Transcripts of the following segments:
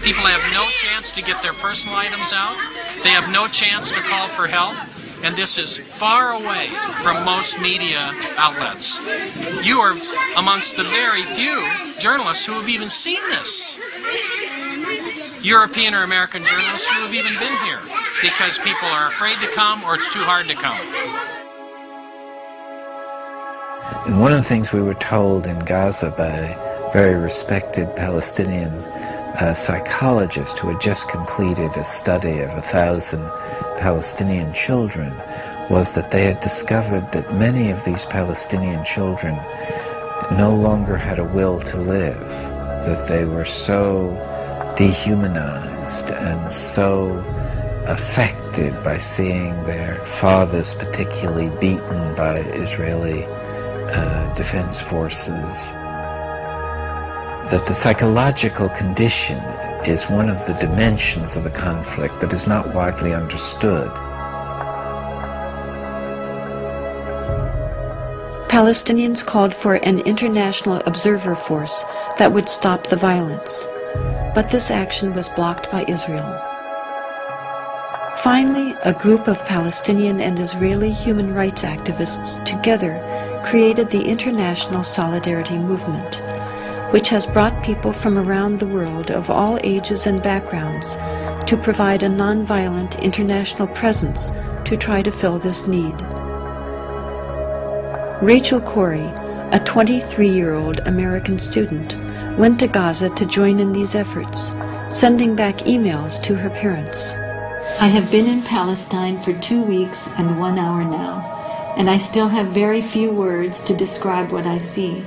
People have no chance to get their personal items out. They have no chance to call for help. And this is far away from most media outlets. You are amongst the very few journalists who have even seen this. European or American journalists who have even been here because people are afraid to come or it's too hard to come. And one of the things we were told in Gaza by a very respected Palestinian psychologist who had just completed a study of 1,000 Palestinian children was that they had discovered that many of these Palestinian children no longer had a will to live, that they were so dehumanized and so affected by seeing their fathers particularly beaten by Israeli defense forces, that the psychological condition is one of the dimensions of the conflict that is not widely understood. Palestinians called for an international observer force that would stop the violence, but this action was blocked by Israel. Finally, a group of Palestinian and Israeli human rights activists together created the International Solidarity Movement, which has brought people from around the world of all ages and backgrounds to provide a nonviolent international presence to try to fill this need. Rachel Corrie, a 23-year-old American student, went to Gaza to join in these efforts, sending back emails to her parents. I have been in Palestine for 2 weeks and 1 hour now, and I still have very few words to describe what I see.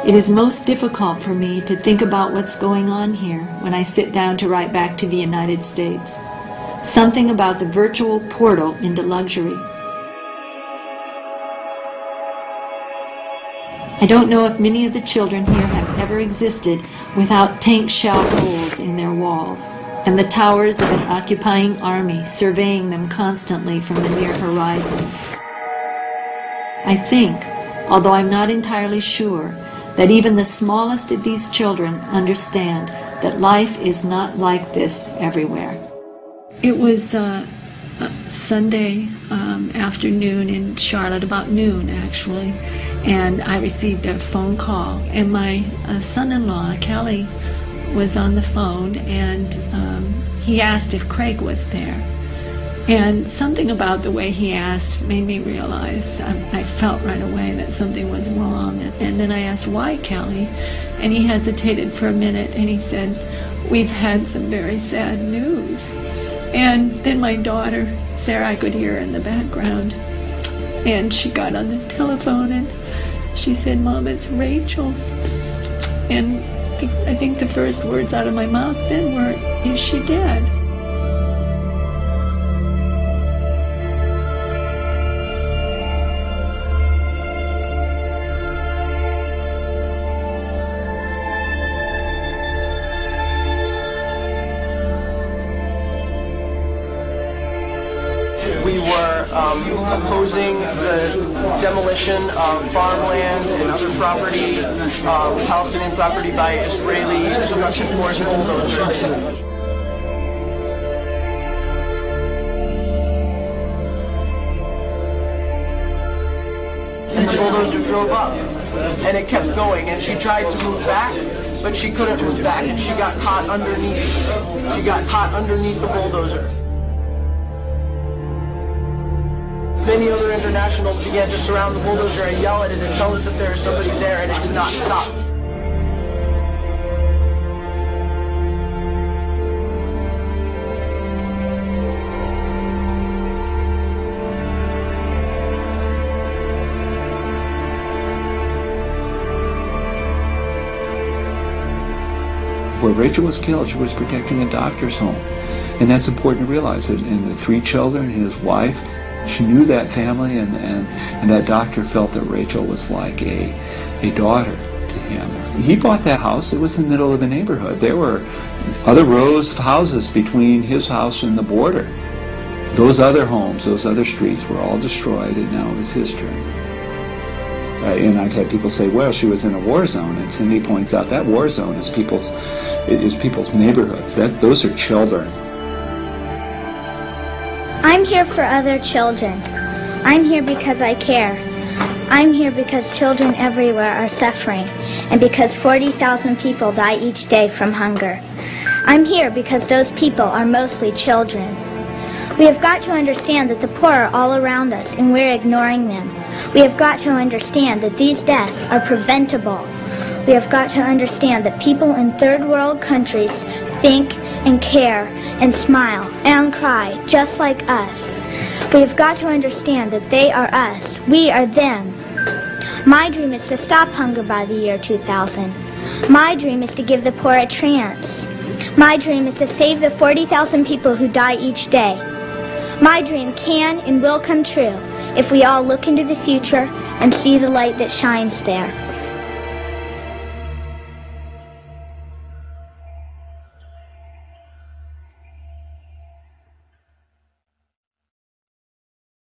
It is most difficult for me to think about what's going on here when I sit down to write back to the United States. Something about the virtual portal into luxury. I don't know if many of the children here have ever existed without tank shell holes in their walls, and the towers of an occupying army surveying them constantly from the near horizons. I think, although I'm not entirely sure, that even the smallest of these children understand that life is not like this everywhere. It was Sunday afternoon in Charlotte, about noon actually, and I received a phone call, and my son-in-law, Kelly, was on the phone, and he asked if Craig was there. And something about the way he asked made me realize, I felt right away that something was wrong. And then I asked, why, Kelly? And he hesitated for a minute, and he said, we've had some very sad news. And then my daughter, Sarah, I could hear her in the background, and she got on the telephone, and she said, Mom, it's Rachel. And I think the first words out of my mouth then were, is she dead? We were opposing the demolition of farmland and other property, Palestinian property by Israeli destruction forces and bulldozers. And the bulldozer drove up, and it kept going, and she tried to move back, but she couldn't move back, and she got caught underneath. She got caught underneath the bulldozer. Many other internationals began to surround the bulldozer and yell at it and tell us that there's somebody there, and it did not stop. Where Rachel was killed, she was protecting a doctor's home. And that's important to realize. And the 3 children, his wife, she knew that family, and that doctor felt that Rachel was like a daughter to him. He bought that house. It was in the middle of the neighborhood. There were other rows of houses between his house and the border. Those other homes, those other streets were all destroyed, and now it was his turn. And I've had people say, well, she was in a war zone. And Cindy points out that war zone is people's neighborhoods. Those are children. I'm here for other children. I'm here because I care. I'm here because children everywhere are suffering, and because 40,000 people die each day from hunger. I'm here because those people are mostly children. We have got to understand that the poor are all around us and we're ignoring them. We have got to understand that these deaths are preventable. We have got to understand that people in third world countries think and care and smile and cry just like us. We have got to understand that they are us. We are them. My dream is to stop hunger by the year 2000. My dream is to give the poor a chance. My dream is to save the 40,000 people who die each day. My dream can and will come true if we all look into the future and see the light that shines there.